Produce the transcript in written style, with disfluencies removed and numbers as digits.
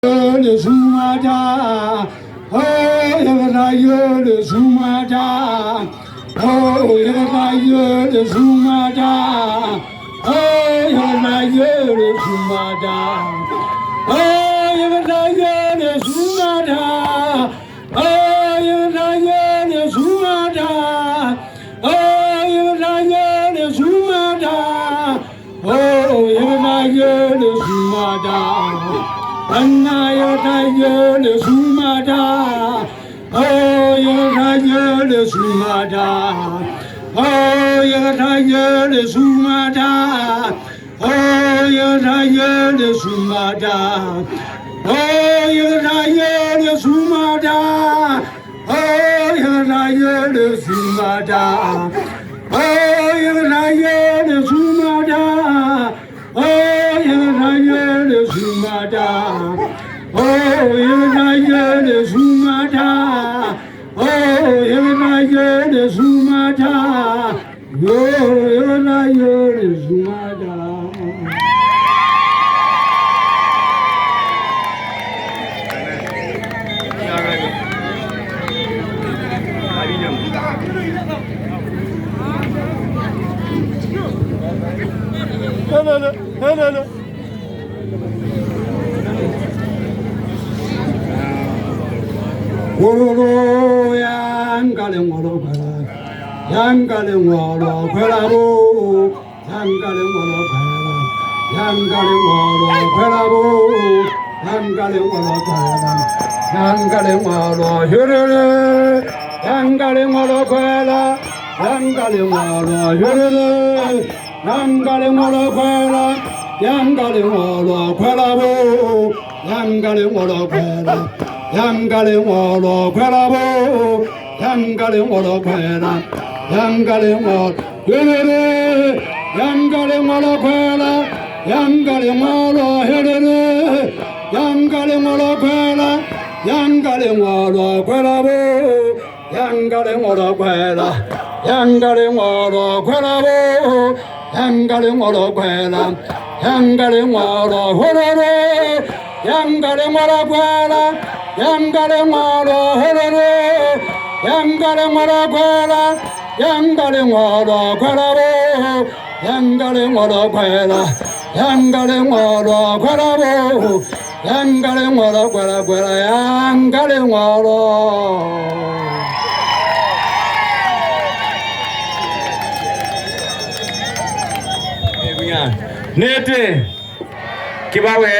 le sumada, oh, yagarayo le sumada, oh, yagarayo le sumada, oh, yagarayo le sumada, oh, yagarayo le sumada, oh, yagarayo le sumada, oh, yagarayo le sumada, oh, yagarayo le sumada. Anaya le sumada, oh yagaya le sumada, oh yagaya le sumada, oh yagaya le sumada, oh yagaya le sumada, oh yagaya le sumada, oh yagaya le sumada. Oh, you're the Sumada. Oh, you're the Sumada. Oh, you're the Sumada. Oh, you're the Sumada. No. Woro yangaleng woro bala, yangaleng woro balabu, yangaleng woro bala, yangaleng woro balabu, yangaleng woro bala, yangaleng woro hirele, yangaleng woro bala, yangaleng woro hirele, yangaleng woro bala. Yangaleng woro balabu, yangaleng woro bala. Yangaleng woro balabu, yangaleng woro bala, yangaleng woro hirele, yangaleng woro bala, yangaleng woro hirele, yangaleng woro bala, yangaleng woro balabu, yangaleng woro bala, yangaleng woro balabu, yangaleng woro bala, yangaleng woro hirele. Yangaleng woro bala, yangaleng woro hirele, yangaleng woro bala, yangaleng woro balabu, yangaleng woro bala, yangaleng woro balabu, yangaleng woro bala, yangaleng woro. Nete, kibawe.